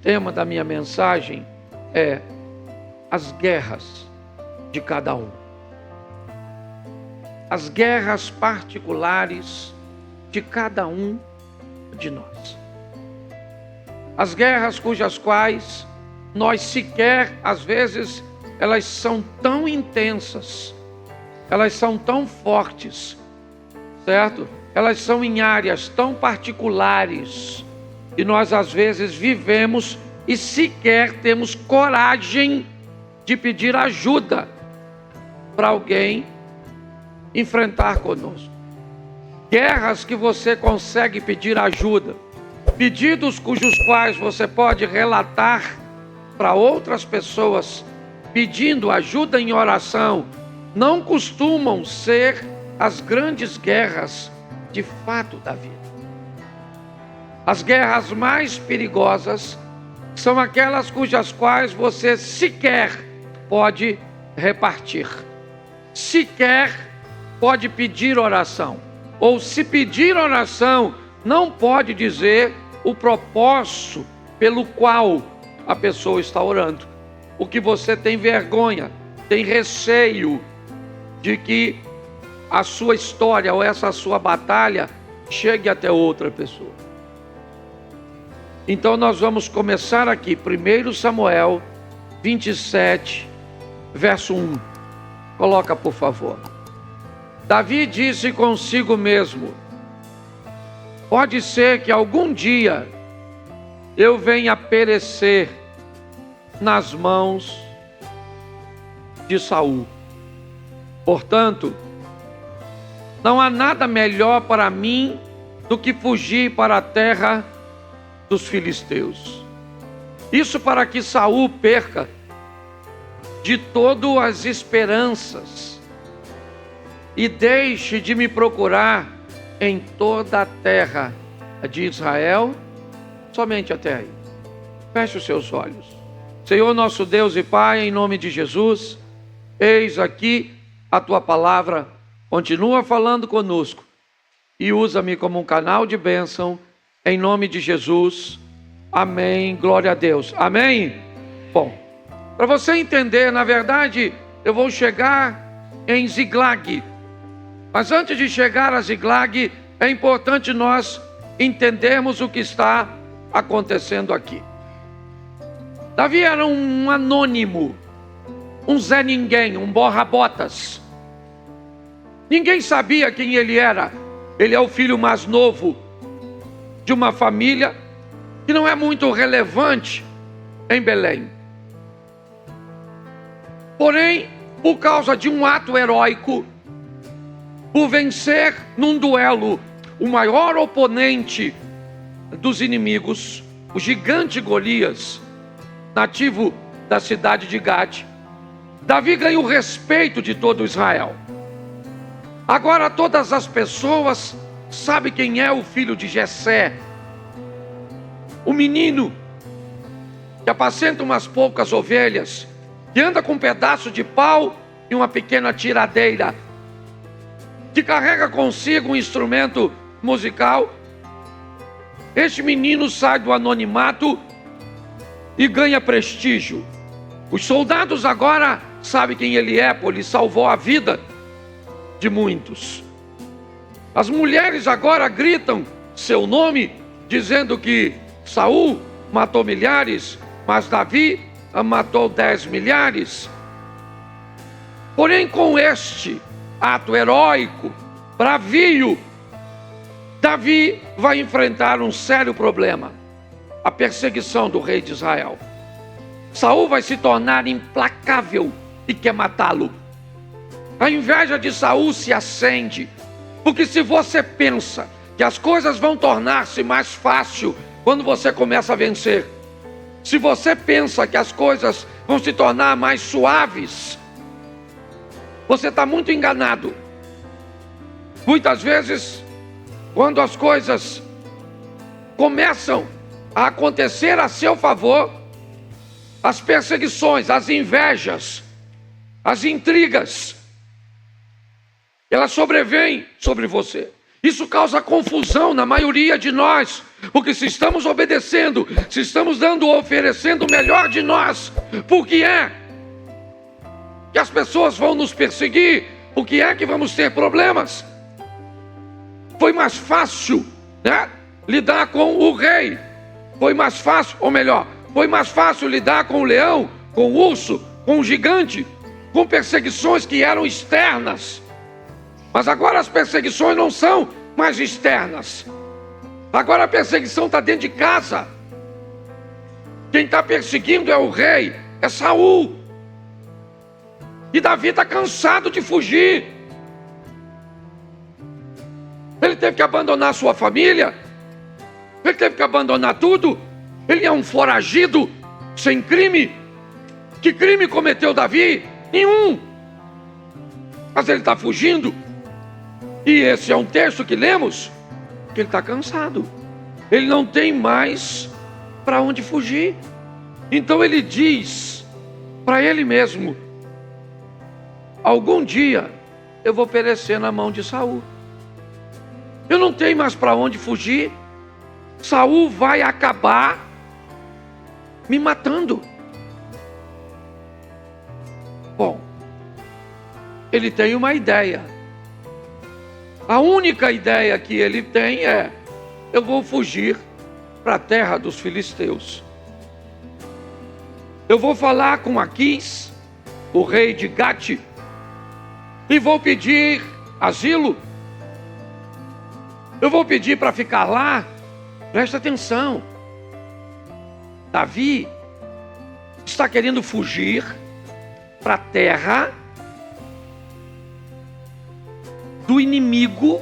tema da minha mensagem é as guerras de cada um. As guerras particulares de cada um de nós. As guerras cujas quais nós sequer, às vezes, elas são tão intensas, elas são tão fortes, certo? Elas são em áreas tão particulares e nós às vezes vivemos e sequer temos coragem de pedir ajuda para alguém enfrentar conosco. Guerras que você consegue pedir ajuda, pedidos cujos quais você pode relatar para outras pessoas pedindo ajuda em oração, não costumam ser as grandes guerras de fato da vida. As guerras mais perigosas são aquelas cujas quais você sequer pode repartir, sequer pode pedir oração, ou se pedir oração, não pode dizer o propósito pelo qual a pessoa está orando, porque você tem vergonha, tem receio de que a sua história ou essa sua batalha chegue até outra pessoa. Então nós vamos começar aqui, 1 Samuel 27, verso 1. Coloca, por favor. Davi disse consigo mesmo: pode ser que algum dia eu venha perecer nas mãos de Saul. Portanto, não há nada melhor para mim do que fugir para a terra dos filisteus. Isso para que Saul perca de todo as esperanças e deixe de me procurar em toda a terra de Israel, somente até aí. Feche os seus olhos. Senhor nosso Deus e Pai, em nome de Jesus, eis aqui a Tua palavra, continua falando conosco e usa-me como um canal de bênção, em nome de Jesus. Amém, glória a Deus. Amém? Bom, para você entender, na verdade, eu vou chegar em Ziglag. Mas antes de chegar a Ziglag, é importante nós entendermos o que está acontecendo aqui. Davi era um anônimo, um Zé Ninguém, um borra-botas. Ninguém sabia quem ele era. Ele é o filho mais novo de uma família que não é muito relevante em Belém. Porém, por causa de um ato heróico, por vencer num duelo o maior oponente dos inimigos, o gigante Golias, nativo da cidade de Gade, Davi ganha o respeito de todo Israel. Agora todas as pessoas sabem quem é o filho de Jessé, o menino que apacenta umas poucas ovelhas, que anda com um pedaço de pau e uma pequena tiradeira, que carrega consigo um instrumento musical. Este menino sai do anonimato e ganha prestígio. Os soldados agora sabem quem ele é, pois ele salvou a vida de muitos. As mulheres agora gritam seu nome, dizendo que Saul matou milhares, mas Davi matou 10 milhares. Porém, com este ato heróico, bravio, Davi vai enfrentar um sério problema: a perseguição do rei de Israel. Saul vai se tornar implacável e quer matá-lo. A inveja de Saul se acende, porque se você pensa que as coisas vão tornar-se mais fácil quando você começa a vencer, se você pensa que as coisas vão se tornar mais suaves, você está muito enganado. Muitas vezes, quando as coisas começam a acontecer a seu favor, as perseguições, as invejas, as intrigas, elas sobrevêm sobre você. Isso causa confusão na maioria de nós, porque se estamos obedecendo, se estamos oferecendo o melhor de nós, por que é que as pessoas vão nos perseguir? Por que é que vamos ter problemas? Foi mais fácil, né, lidar com o rei. Foi mais fácil, ou melhor, foi mais fácil lidar com o leão, com o urso, com o gigante, com perseguições que eram externas. Mas agora as perseguições não são mais externas. Agora a perseguição está dentro de casa. Quem está perseguindo é o rei, é Saul. E Davi está cansado de fugir. Ele teve que abandonar sua família. Ele teve que abandonar tudo. Ele é um foragido sem crime. Que crime cometeu Davi? Nenhum. Mas ele está fugindo. E esse é um texto que lemos, que ele está cansado. Ele não tem mais para onde fugir. Então ele diz para ele mesmo: algum dia eu vou perecer na mão de Saul. Eu não tenho mais para onde fugir. Saul vai acabar me matando. Bom, ele tem uma ideia. A única ideia que ele tem é: eu vou fugir para a terra dos filisteus. Eu vou falar com Aquis, o rei de Gate, e vou pedir asilo. Eu vou pedir para ficar lá. Presta atenção. Davi está querendo fugir para a terra do inimigo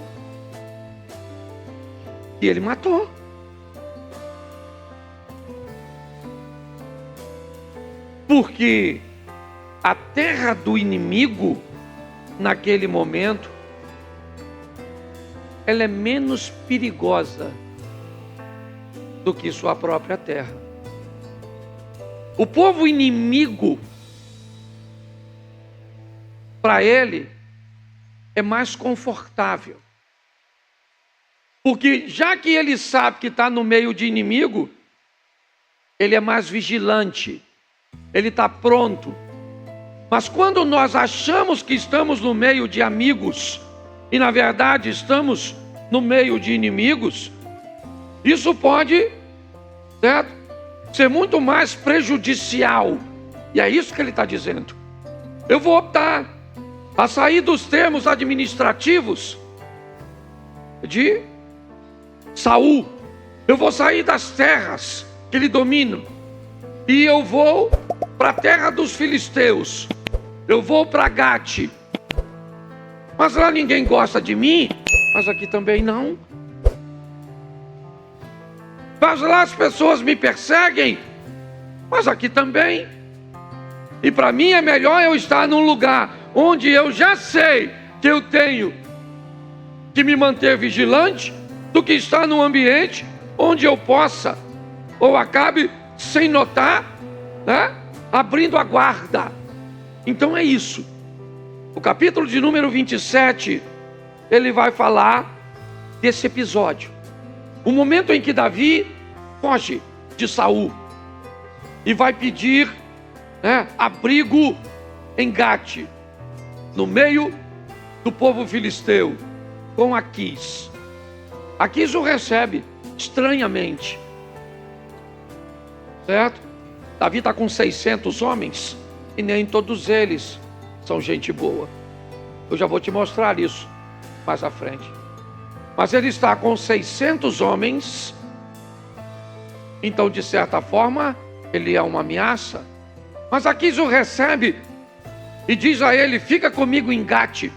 que ele matou. Porque a terra do inimigo, naquele momento, ela é menos perigosa do que sua própria terra. O povo inimigo, para ele, é mais confortável. Porque já que ele sabe que está no meio de inimigo, ele é mais vigilante, ele está pronto. Mas quando nós achamos que estamos no meio de amigos, e na verdade estamos no meio de inimigos, isso pode, certo, ser muito mais prejudicial. E é isso que ele está dizendo. Eu vou optar a sair dos termos administrativos de Saul. Eu vou sair das terras que ele domina e eu vou para a terra dos filisteus. Eu vou para Gate. Mas lá ninguém gosta de mim, mas aqui também não. Mas lá as pessoas me perseguem, mas aqui também. E para mim é melhor eu estar num lugar onde eu já sei que eu tenho que me manter vigilante, do que estar num ambiente onde eu possa, ou acabe sem notar, né, abrindo a guarda. Então é isso. O capítulo de número 27, ele vai falar desse episódio. O momento em que Davi foge de Saul e vai pedir, né, abrigo em Gate, no meio do povo filisteu, com Aquis. Aquis o recebe estranhamente, certo? Davi está com 600 homens e nem todos eles são gente boa. Eu já vou te mostrar isso mais à frente. Mas ele está com 600 homens, então de certa forma ele é uma ameaça. Mas Aquis o recebe e diz a ele: fica comigo em Gate.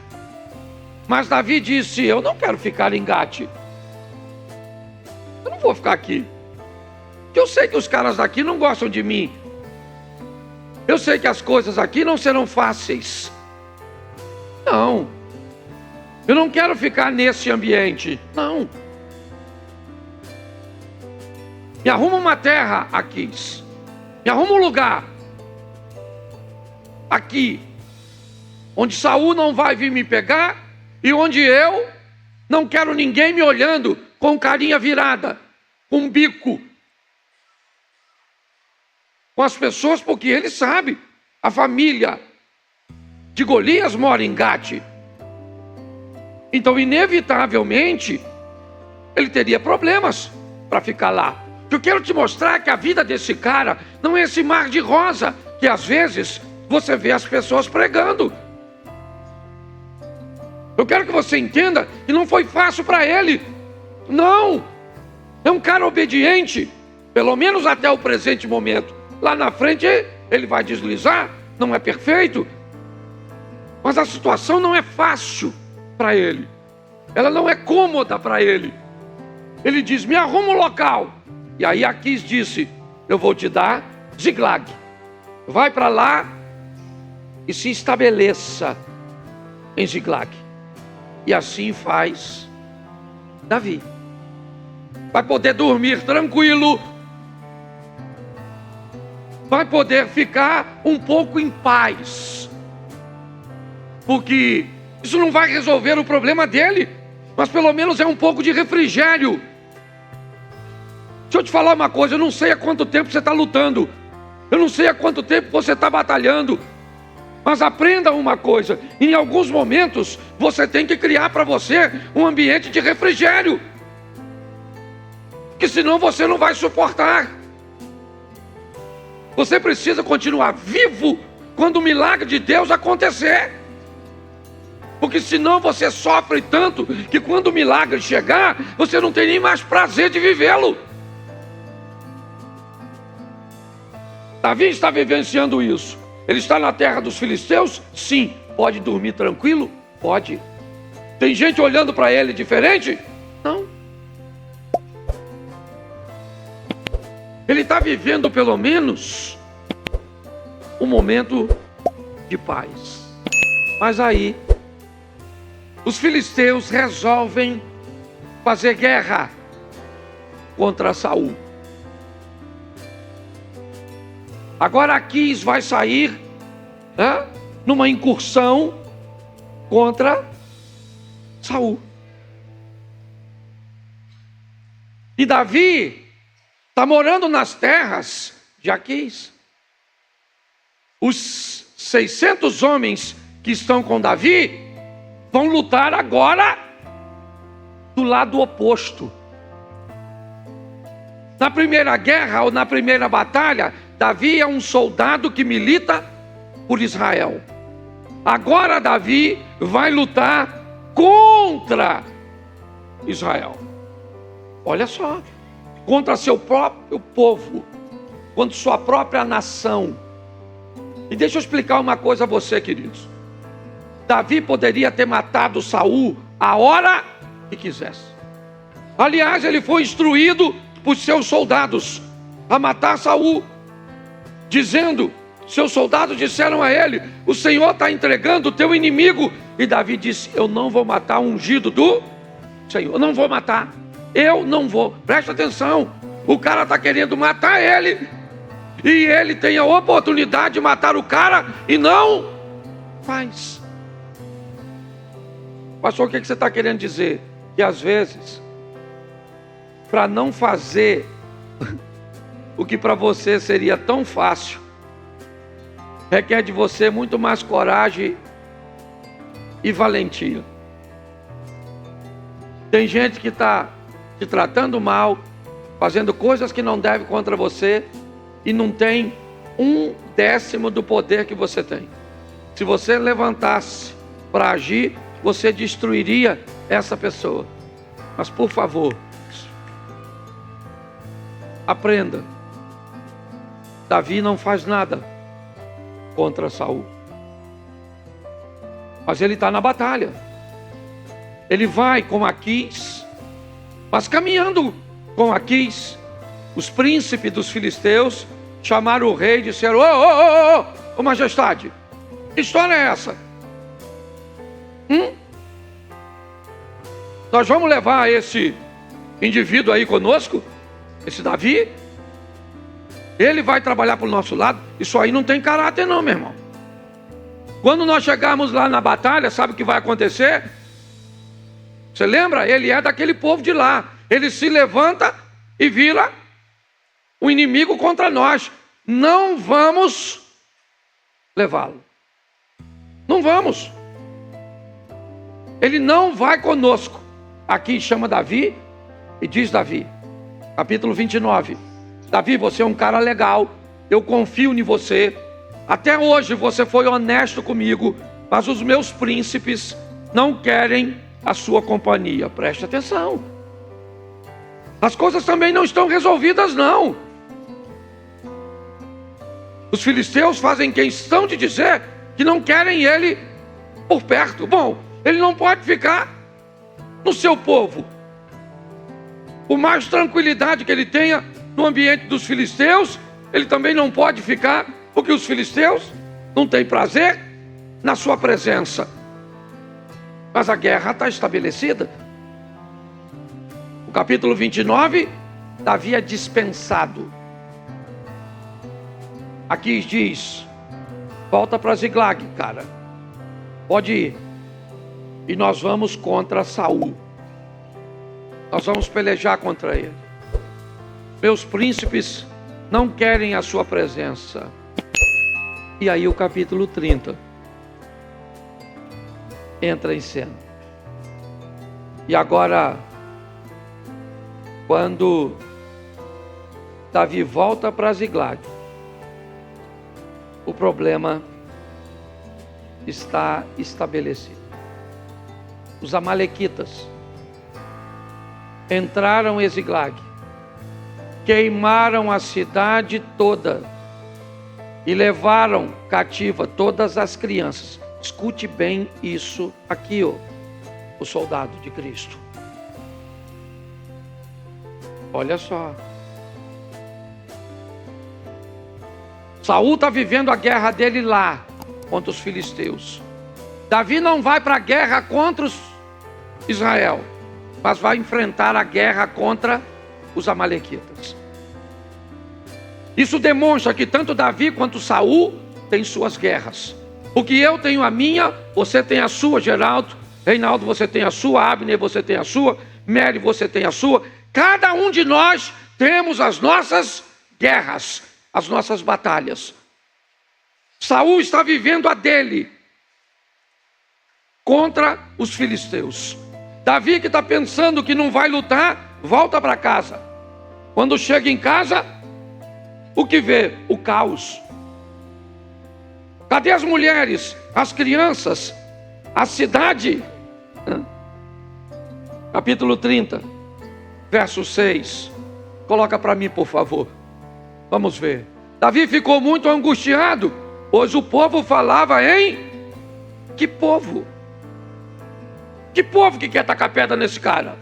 Mas Davi disse: eu não quero ficar em Gate. Eu não vou ficar aqui. Eu sei que os caras daqui não gostam de mim. Eu sei que as coisas aqui não serão fáceis. Não. Eu não quero ficar nesse ambiente. Não. Me arruma uma terra, Aquis. Me arruma um lugar aqui, onde Saul não vai vir me pegar e onde eu Não quero ninguém me olhando com carinha virada, com bico. Com as pessoas, porque ele sabe. A família de Golias mora em Gate. Então, inevitavelmente, ele teria problemas para ficar lá. Eu quero te mostrar que a vida desse cara não é esse mar de rosa que às vezes você vê as pessoas pregando. Eu quero que você entenda que não foi fácil para ele. Não. É um cara obediente, pelo menos até o presente momento. Lá na frente ele vai deslizar, não é perfeito. Mas a situação não é fácil para ele. Ela não é cômoda para ele. Ele diz, me arruma um local. E aí Aquis disse, eu vou te dar Ziglag. Vai para lá e se estabeleça em Ziglag. E assim faz Davi. Vai poder dormir tranquilo. Vai poder ficar um pouco em paz. Porque isso não vai resolver o problema dele, mas pelo menos é um pouco de refrigério. Deixa eu te falar uma coisa, eu não sei há quanto tempo você está lutando. Eu não sei há quanto tempo você está batalhando. Mas aprenda uma coisa, em alguns momentos você tem que criar para você um ambiente de refrigério. Porque senão você não vai suportar. Você precisa continuar vivo quando o milagre de Deus acontecer. Porque senão você sofre tanto que quando o milagre chegar, você não tem nem mais prazer de vivê-lo. Davi está vivenciando isso. Ele está na terra dos filisteus? Sim. Pode dormir tranquilo? Pode. Tem gente olhando para ele diferente? Não. Ele está vivendo pelo menos um momento de paz. Mas aí, os filisteus resolvem fazer guerra contra Saul. Agora Aquis vai sair numa incursão contra Saul. E Davi está morando nas terras de Aquis. Os 600 homens que estão com Davi vão lutar agora do lado oposto. Na primeira guerra ou na primeira batalha, Davi é um soldado que milita por Israel. Agora Davi vai lutar contra Israel. Olha só, contra seu próprio povo, contra sua própria nação. E deixa eu explicar uma coisa a você, queridos. Davi poderia ter matado Saul a hora que quisesse. Aliás, ele foi instruído por seus soldados a matar Saul, dizendo, seus soldados disseram a ele, o Senhor está entregando o teu inimigo. E Davi disse, eu não vou matar o ungido do Senhor, eu não vou matar, eu não vou. Presta atenção, o cara está querendo matar ele, e ele tem a oportunidade de matar o cara, e não faz. Pastor, o que você está querendo dizer? Que às vezes, para não fazer o que para você seria tão fácil, requer de você muito mais coragem e valentia. Tem gente que está te tratando mal, fazendo coisas que não deve contra você, e não tem 1/10 do poder que você tem. Se você levantasse para agir, você destruiria essa pessoa. Mas por favor, aprenda. Davi não faz nada contra Saul, mas ele está na batalha. Ele vai com Aquis, mas caminhando com Aquis, os príncipes dos filisteus chamaram o rei e disseram, ô majestade, que história é essa? Nós vamos levar esse indivíduo aí conosco, esse Davi? Ele vai trabalhar para o nosso lado? Isso aí não tem caráter não, meu irmão. Quando nós chegarmos lá na batalha, sabe o que vai acontecer? Você lembra? Ele é daquele povo de lá. Ele se levanta e vira o inimigo contra nós. Não vamos levá-lo. Não vamos. Ele não vai conosco. Aqui chama Davi e diz Davi, capítulo 29. Davi, você é um cara legal. Eu confio em você. Até hoje você foi honesto comigo. Mas os meus príncipes não querem a sua companhia. Preste atenção. As coisas também não estão resolvidas, não. Os filisteus fazem questão de dizer que não querem ele por perto. Bom, ele não pode ficar no seu povo. Por mais tranquilidade que ele tenha no ambiente dos filisteus, ele também não pode ficar, porque os filisteus não têm prazer na sua presença. Mas a guerra está estabelecida. O capítulo 29, Davi é dispensado. Aqui diz, volta para Ziglag, cara. Pode ir. E nós vamos contra Saul. Nós vamos pelejar contra ele. Meus príncipes não querem a sua presença. E aí o capítulo 30 entra em cena. E agora, quando Davi volta para Ziglag, o problema está estabelecido. Os amalequitas entraram em Ziglag, queimaram a cidade toda e levaram cativa todas as crianças. Escute bem isso aqui, o soldado de Cristo. Olha só. Saul está vivendo a guerra dele lá, contra os filisteus. Davi não vai para a guerra contra Israel, mas vai enfrentar a guerra contra os amalequitas. Isso demonstra que tanto Davi quanto Saul têm suas guerras. Porque eu tenho a minha, você tem a sua, Geraldo, Reinaldo, você tem a sua, Abner, você tem a sua, Mary, você tem a sua. Cada um de nós temos as nossas guerras, as nossas batalhas. Saul está vivendo a dele contra os filisteus. Davi, que está pensando que não vai lutar, volta para casa. Quando chega em casa, o que vê? O caos. Cadê as mulheres, as crianças, a cidade? Capítulo 30, verso 6. Coloca para mim, por favor. Vamos ver. Davi ficou muito angustiado, pois o povo falava em... Que povo? Que povo que quer tacar pedra nesse cara?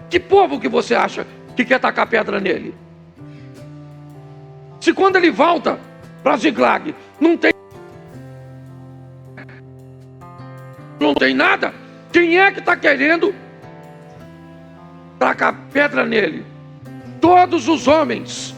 Que povo que você acha que quer tacar pedra nele? Se quando ele volta para Ziglag não tem nada, quem é que está querendo tacar pedra nele? Todos os homens.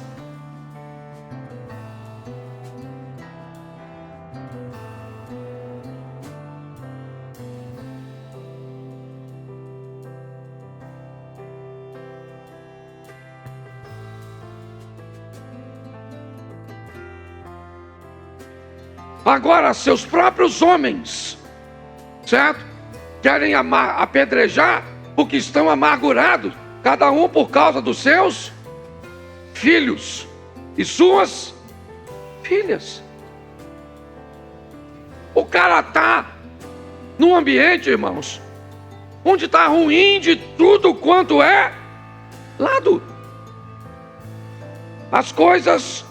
Agora, seus próprios homens, certo? Querem apedrejar porque estão amargurados, cada um por causa dos seus filhos e suas filhas. O cara está num ambiente, irmãos, onde está ruim de tudo quanto é lado. As coisas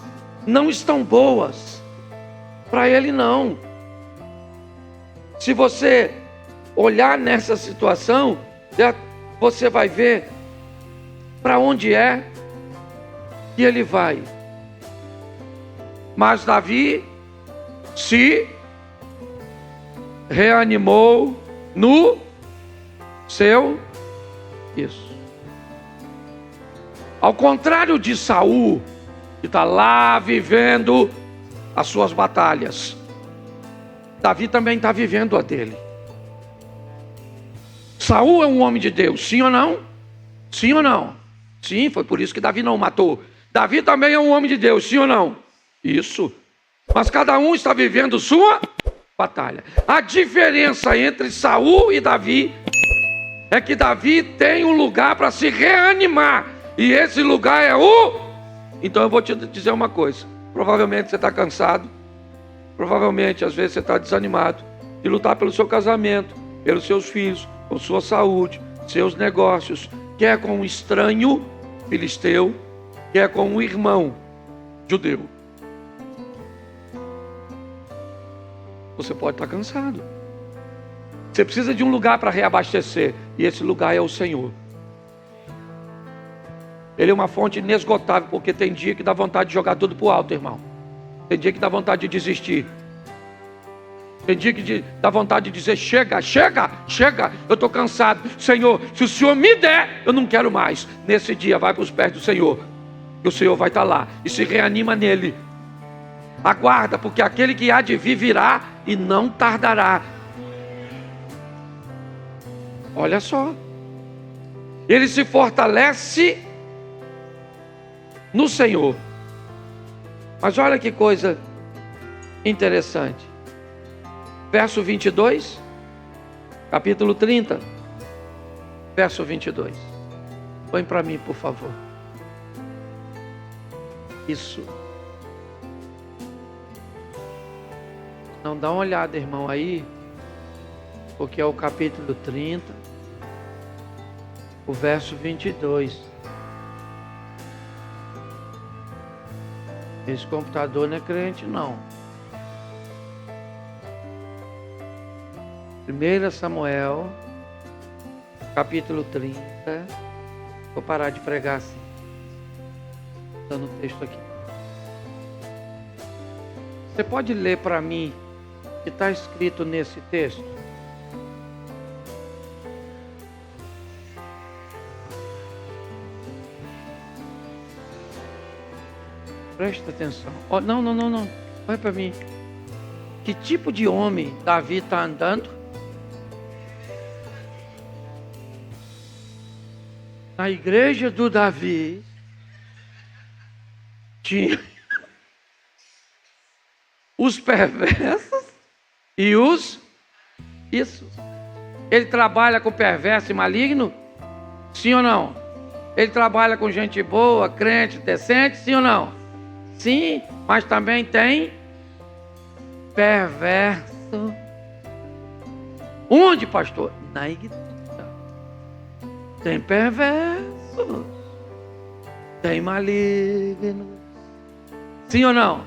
não estão boas para ele, não. Se você olhar nessa situação, você vai ver para onde é que ele vai. Mas Davi se reanimou no seu isso. Ao contrário de Saul, que está lá vivendo as suas batalhas, Davi também está vivendo a dele. Saul é um homem de Deus, sim ou não? Sim ou não? Sim, foi por isso que Davi não o matou. Davi também é um homem de Deus, sim ou não? Isso. Mas cada um está vivendo sua batalha. A diferença entre Saul e Davi é que Davi tem um lugar para se reanimar. E esse lugar é o... Então eu vou te dizer uma coisa. Provavelmente você está cansado. Provavelmente às vezes você está desanimado de lutar pelo seu casamento, pelos seus filhos, por sua saúde, seus negócios. Quer com um estranho filisteu, quer com um irmão judeu. Você pode estar cansado. Você precisa de um lugar para reabastecer. E esse lugar é o Senhor. Ele é uma fonte inesgotável, porque tem dia que dá vontade de jogar tudo para o alto, irmão. Tem dia que dá vontade de desistir. Tem dia que dá vontade de dizer, chega, chega, chega, eu estou cansado. Senhor, se o Senhor me der, eu não quero mais. Nesse dia, vai para os pés do Senhor. E o Senhor vai estar lá. E se reanima nele. Aguarda, porque aquele que há de vir virá e não tardará. Olha só. Ele se fortalece no Senhor. Mas olha que coisa interessante. Verso 22, capítulo 30, verso 22. Põe para mim, por favor. Isso. Não, dá uma olhada, irmão, aí, porque é o capítulo 30, o verso 22. Esse computador não é crente, não. 1 Samuel, capítulo 30. Vou parar de pregar assim, dando o texto aqui. Você pode ler para mim o que está escrito nesse texto? Presta atenção. Oh, não. Olha para mim. Que tipo de homem Davi está andando? Na igreja do Davi tinha os perversos e os isso. Ele trabalha com perverso e maligno? Sim ou não? Ele trabalha com gente boa, crente, decente? Sim ou não? Sim, mas também tem perverso. Onde, pastor? Na igreja. Tem perverso, tem maligno. Sim ou não?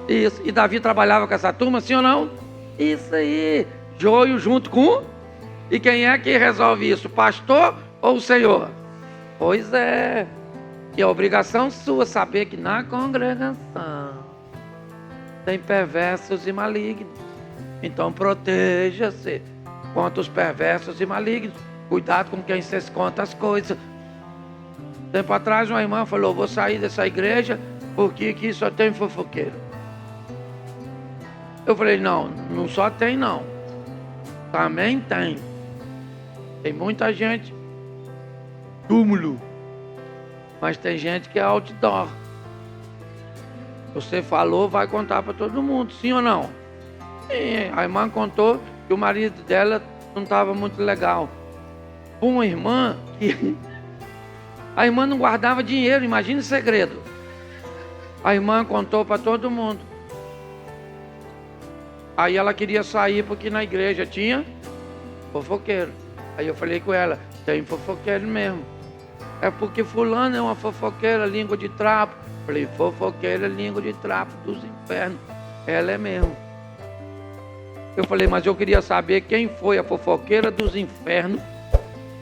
Isso. E Davi trabalhava com essa turma, sim ou não? Isso aí. Joio junto com... E quem é que resolve isso? Pastor ou o Senhor? Pois é. E é obrigação sua saber que na congregação tem perversos e malignos. Então proteja-se contra os perversos e malignos. Cuidado com quem você conta as coisas. Tempo atrás uma irmã falou, vou sair dessa igreja porque aqui só tem fofoqueiro. Eu falei, não só tem não. Também tem. Tem muita gente túmulo. Mas tem gente que é outdoor. Você falou, vai contar para todo mundo, sim ou não? Sim. A irmã contou que o marido dela não estava muito legal. Uma irmã que... A irmã não guardava dinheiro, imagina o segredo. A irmã contou para todo mundo. Aí ela queria sair porque na igreja tinha fofoqueiro. Aí eu falei com ela, tem fofoqueiro mesmo. É porque fulano é uma fofoqueira, língua de trapo. Falei, fofoqueira, língua de trapo dos infernos. Ela é mesmo. Eu falei, mas eu queria saber quem foi a fofoqueira dos infernos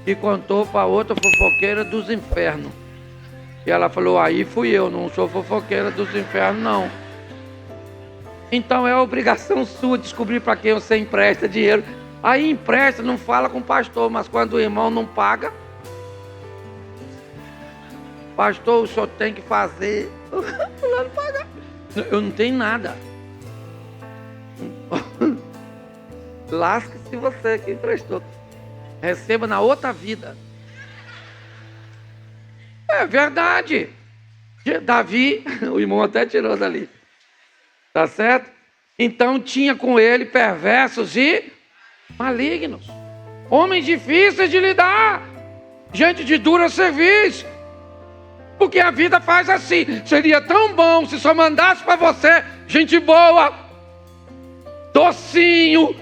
que contou para outra fofoqueira dos infernos. E ela falou, aí fui eu, não sou fofoqueira dos infernos, não. Então é obrigação sua descobrir para quem você empresta dinheiro. Aí empresta, não fala com o pastor, mas quando o irmão não paga, pastor, o senhor tem que fazer. Fulano paga. Eu não tenho nada. Lasque-se você que emprestou. Receba na outra vida. É verdade. Davi, o irmão até tirou dali. Tá certo? Então tinha com ele perversos e malignos. Homens difíceis de lidar. Gente de dura serviço. Porque a vida faz assim. Seria tão bom se só mandasse para você gente boa, docinho.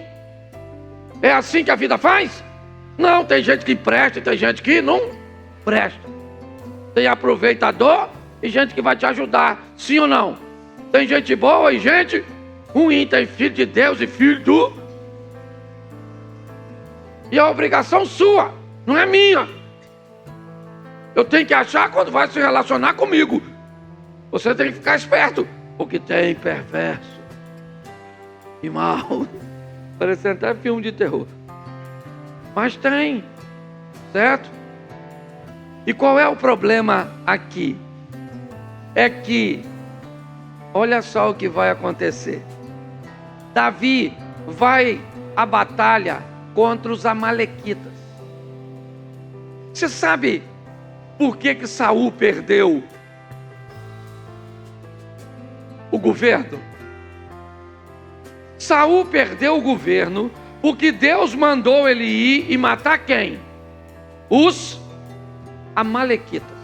É assim que a vida faz? Não, tem gente que presta, tem gente que não presta. Tem aproveitador e gente que vai te ajudar. Sim ou não? Tem gente boa e gente ruim. Tem filho de Deus e filho do... E a obrigação sua, não é minha. Eu tenho que achar quando vai se relacionar comigo. Você tem que ficar esperto, porque tem perverso e mal. Parecendo até filme de terror. Mas tem, certo? E qual é o problema aqui? É que, olha só o que vai acontecer. Davi vai à batalha contra os amalequitas. Você sabe por que Saul perdeu o governo? Saul perdeu o governo porque Deus mandou ele ir e matar quem? Os amalequitas.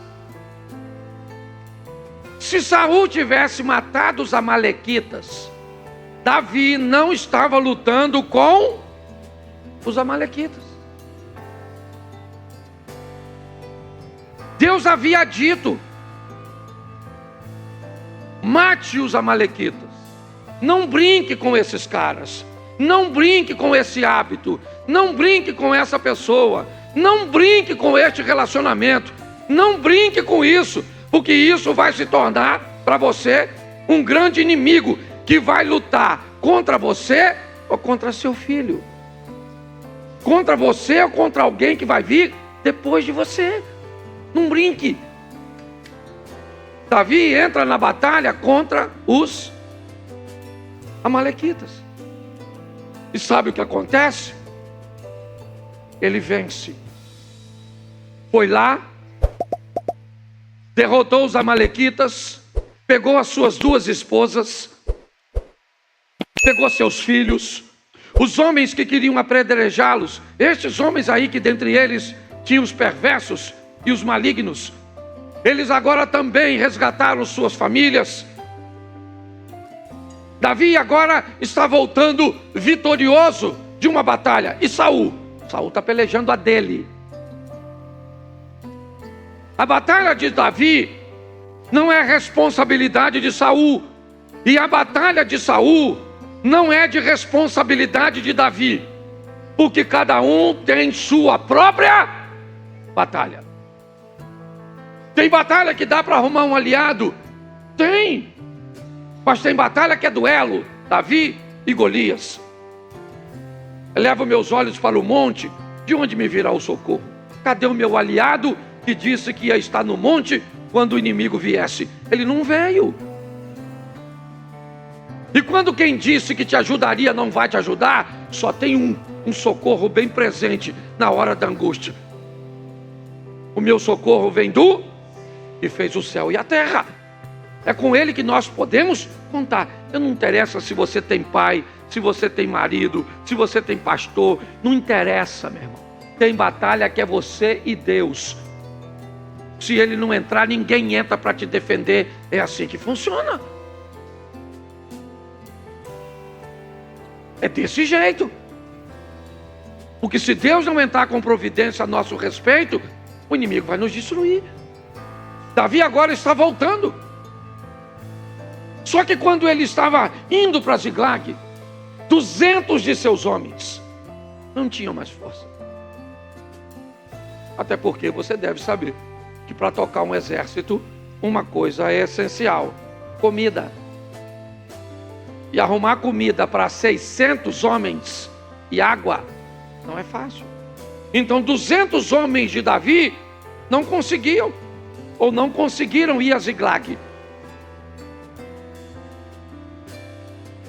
Se Saul tivesse matado os amalequitas, Davi não estava lutando com os amalequitas. Deus havia dito: mate os amalequitas. Não brinque com esses caras. Não brinque com esse hábito. Não brinque com essa pessoa. Não brinque com este relacionamento. Não brinque com isso, porque isso vai se tornar para você um grande inimigo que vai lutar contra você ou contra seu filho. Contra você ou contra alguém que vai vir depois de você. Não brinque. Davi entra na batalha contra os amalequitas. E sabe o que acontece? Ele vence. Foi lá, derrotou os amalequitas, pegou as suas 2 esposas, pegou seus filhos, os homens que queriam apedrejá-los, estes homens aí que dentre eles tinham os perversos e os malignos, eles agora também resgataram suas famílias. Davi agora está voltando vitorioso de uma batalha. E Saul está pelejando a dele. A batalha de Davi não é responsabilidade de Saul. E a batalha de Saul não é de responsabilidade de Davi. Porque cada um tem sua própria batalha. Tem batalha que dá para arrumar um aliado? Tem. Mas tem batalha que é duelo. Davi e Golias. Elevo meus olhos para o monte. De onde me virá o socorro? Cadê o meu aliado que disse que ia estar no monte quando o inimigo viesse? Ele não veio. E quando quem disse que te ajudaria não vai te ajudar, só tem um socorro bem presente na hora da angústia. O meu socorro vem do que fez o céu e a terra. É com ele que nós podemos contar. Eu não interessa se você tem pai, se você tem marido, se você tem pastor. Não interessa, meu irmão. Tem batalha que é você e Deus. Se ele não entrar, ninguém entra para te defender. É assim que funciona. É desse jeito. Porque se Deus não entrar com providência a nosso respeito, o inimigo vai nos destruir. Davi agora está voltando. Só que quando ele estava indo para Ziglag, 200 de seus homens não tinham mais força. Até porque você deve saber que para tocar um exército, uma coisa é essencial: comida. E arrumar comida para 600 homens e água não é fácil. Então 200 homens de Davi não conseguiam, ou não conseguiram ir a Ziglag.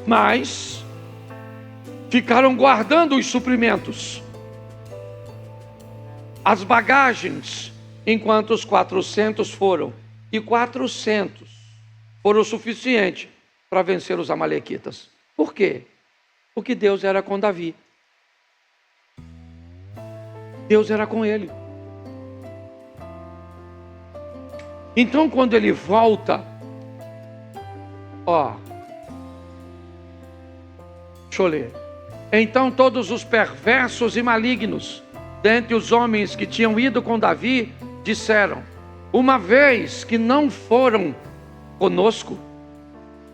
Mas ficaram guardando os suprimentos. as bagagens, enquanto os 400 foram. E 400 foram o suficiente para vencer os amalequitas. Por quê? Porque Deus era com Davi. Deus era com ele. Então, quando ele volta, deixa eu ler. Então todos os perversos e malignos dentre os homens que tinham ido com Davi disseram: uma vez que não foram conosco,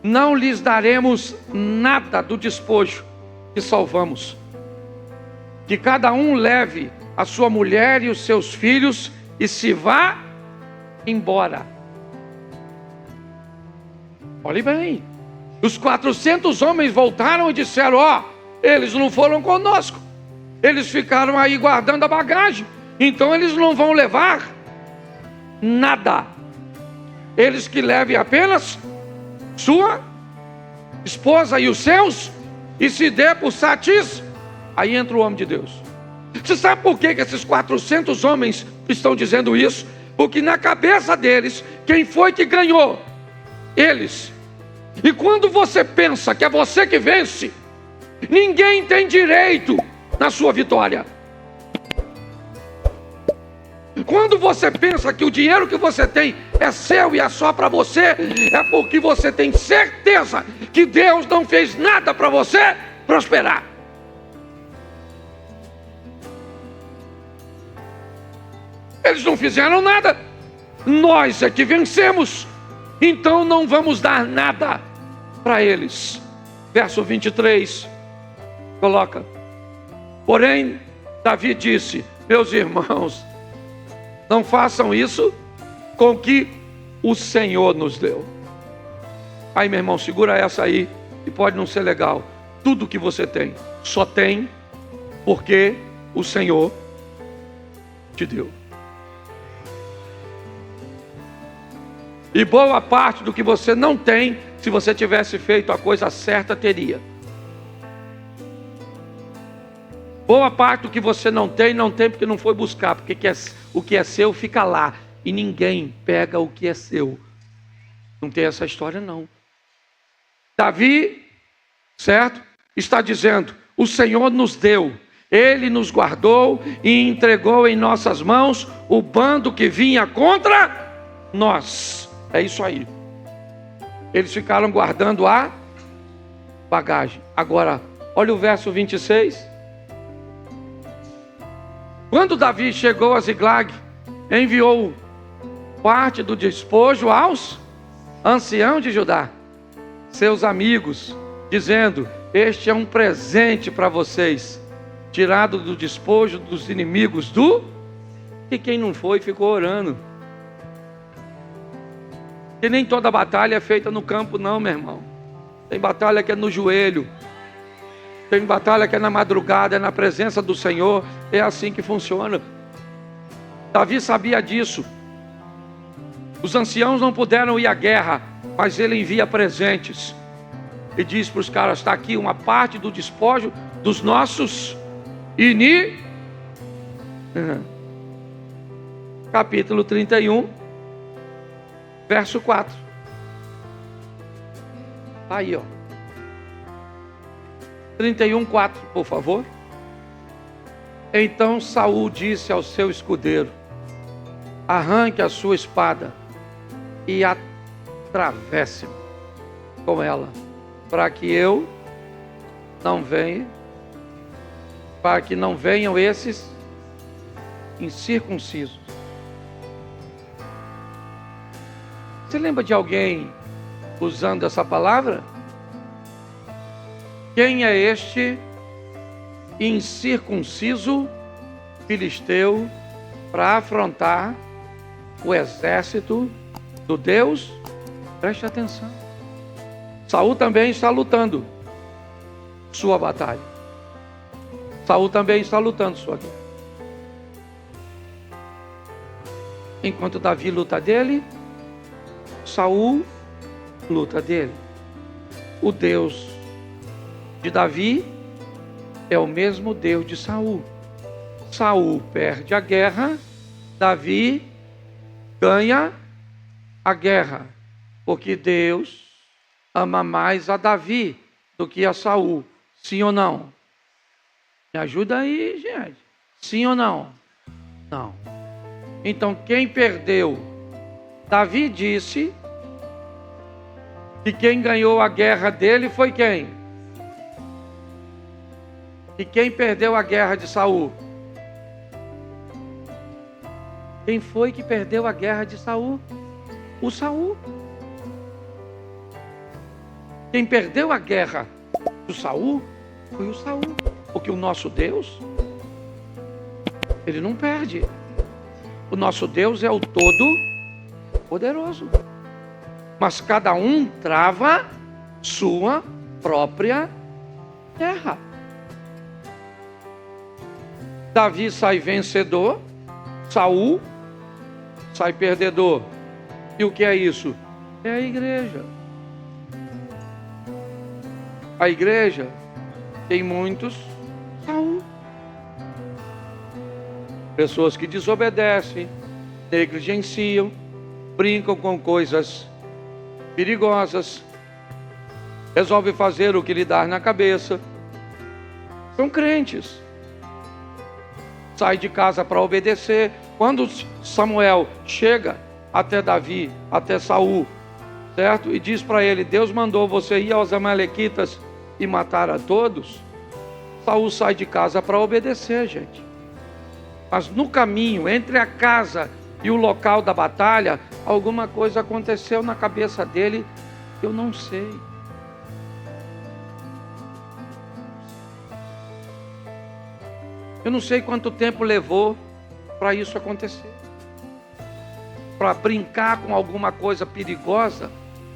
não lhes daremos nada do despojo que salvamos. Que cada um leve a sua mulher e os seus filhos e se vá embora. Olhe bem, os 400 homens voltaram e disseram: eles não foram conosco, eles ficaram aí guardando a bagagem, então eles não vão levar nada. Eles que levem apenas sua esposa e os seus, e se dê por satisfeito. Aí entra o homem de Deus. Você sabe por que esses 400 homens estão dizendo isso? Porque na cabeça deles, quem foi que ganhou? Eles. E quando você pensa que é você que vence, ninguém tem direito na sua vitória. Quando você pensa que o dinheiro que você tem é seu e é só para você, é porque você tem certeza que Deus não fez nada para você prosperar. Eles não fizeram nada, nós é que vencemos, então não vamos dar nada para eles. Verso 23, coloca: porém, Davi disse: meus irmãos, não façam isso com que o Senhor nos deu. Aí, meu irmão, segura essa aí, e pode não ser legal. Tudo que você tem, só tem porque o Senhor te deu. E boa parte do que você não tem, se você tivesse feito a coisa certa, teria. Boa parte do que você não tem porque não foi buscar, porque o que é seu fica lá, e ninguém pega o que é seu. Não tem essa história não. Davi, certo? Está dizendo: o Senhor nos deu, Ele nos guardou e entregou em nossas mãos o bando que vinha contra nós. É isso aí. Eles ficaram guardando a bagagem. Agora, olha o verso 26. Quando Davi chegou a Ziglag, enviou parte do despojo aos anciãos de Judá, seus amigos, dizendo: este é um presente para vocês, tirado do despojo dos inimigos do... E quem não foi ficou orando. E nem toda batalha é feita no campo não, meu irmão. Tem batalha que é no joelho, tem batalha que é na madrugada, é na presença do Senhor. É assim que funciona. Davi sabia disso. Os anciãos não puderam ir à guerra, mas ele envia presentes e diz para os caras: está aqui uma parte do despojo dos nossos Capítulo 31, verso 4. Aí, 31, 4, por favor. Então Saul disse ao seu escudeiro: arranque a sua espada e atravesse-me com ela, para que não venham esses incircuncisos. Você lembra de alguém usando essa palavra? Quem é este incircunciso filisteu para afrontar o exército do Deus? Preste atenção. Saul também está lutando sua batalha. Saul também está lutando sua guerra. Enquanto Davi luta dele, Saul luta dele. O Deus de Davi é o mesmo Deus de Saul. Saul perde a guerra, Davi ganha a guerra, porque Deus ama mais a Davi do que a Saul. Sim ou não? Me ajuda aí, gente. Sim ou não? Não. Então quem perdeu? Davi disse que quem ganhou a guerra dele foi quem? E quem perdeu a guerra de Saul? Quem foi que perdeu a guerra de Saul? O Saul. Quem perdeu a guerra do Saul foi o Saul. Porque o nosso Deus, ele não perde. O nosso Deus é o Todo-Poderoso. Mas cada um trava sua própria guerra. Davi sai vencedor, Saul sai perdedor. E o que é isso? É a igreja. A igreja tem muitos Saul. Pessoas que desobedecem, negligenciam, brincam com coisas perigosas, resolvem fazer o que lhe dá na cabeça. São crentes. Sai de casa para obedecer. Quando Samuel chega até Davi, até Saul, certo? E diz para ele: Deus mandou você ir aos amalequitas e matar a todos. Saul sai de casa para obedecer, gente. Mas no caminho, entre a casa e o local da batalha, alguma coisa aconteceu na cabeça dele, eu não sei. Eu não sei quanto tempo levou para isso acontecer. Para brincar com alguma coisa perigosa,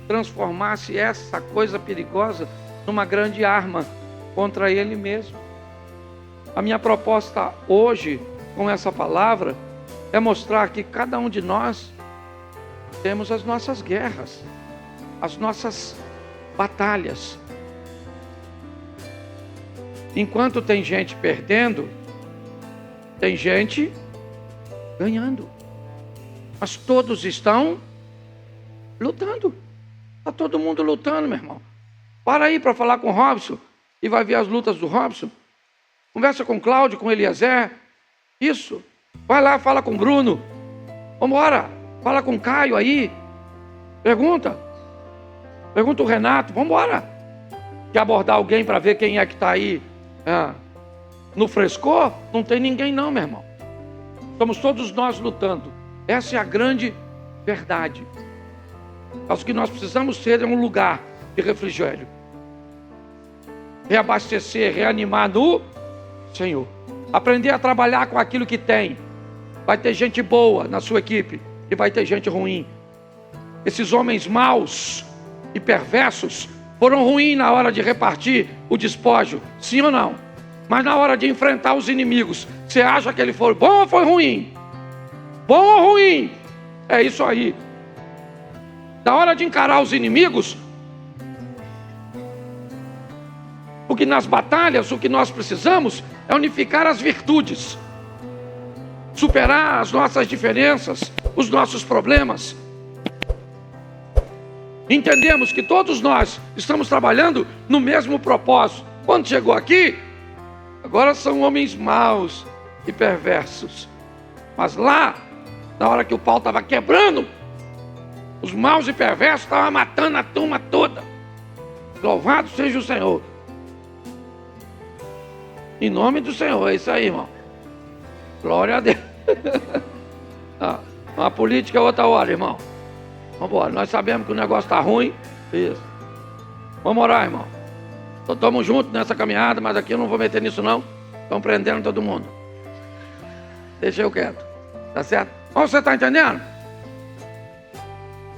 transformasse essa coisa perigosa numa grande arma contra ele mesmo. A minha proposta hoje, com essa palavra, é mostrar que cada um de nós temos as nossas guerras, as nossas batalhas. Enquanto tem gente perdendo, tem gente ganhando. Mas todos estão lutando. Está todo mundo lutando, meu irmão. Para aí para falar com o Robson e vai ver as lutas do Robson. Conversa com o Cláudio, com o Eliezer. Isso. Vai lá, fala com o Bruno. Vamos embora. Fala com o Caio aí. Pergunta o Renato. Vamos embora. Quer abordar alguém para ver quem é que está aí no frescor? Não tem ninguém não, meu irmão. Estamos todos nós lutando. Essa é a grande verdade. Mas o que nós precisamos ser é um lugar de refrigério. Reabastecer, reanimar no Senhor. Aprender a trabalhar com aquilo que tem. Vai ter gente boa na sua equipe e vai ter gente ruim. Esses homens maus e perversos foram ruins na hora de repartir o despojo, sim ou não? Mas na hora de enfrentar os inimigos, você acha que ele foi bom ou foi ruim? Bom ou ruim? É isso aí. Na hora de encarar os inimigos, porque nas batalhas o que nós precisamos é unificar as virtudes, superar as nossas diferenças, os nossos problemas. Entendemos que todos nós estamos trabalhando no mesmo propósito. Quando chegou aqui, agora são homens maus e perversos. Mas lá, na hora que o pau estava quebrando, os maus e perversos estavam matando a turma toda. Louvado seja o Senhor. Em nome do Senhor, é isso aí, irmão. Glória a Deus. Uma política é outra hora, irmão. Vamos embora. Nós sabemos que o negócio está ruim. Isso. Vamos orar, irmão. Estamos juntos nessa caminhada, mas aqui eu não vou meter nisso não. Estão prendendo todo mundo. Deixa eu quieto. Tá certo? Mas você está entendendo?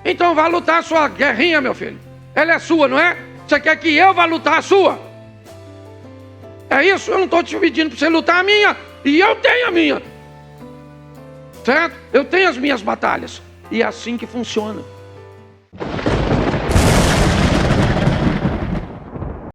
Então vá lutar a sua guerrinha, meu filho. Ela é sua, não é? Você quer que eu vá lutar a sua? É isso? Eu não estou te pedindo para você lutar a minha. E eu tenho a minha. Certo? Eu tenho as minhas batalhas. E é assim que funciona.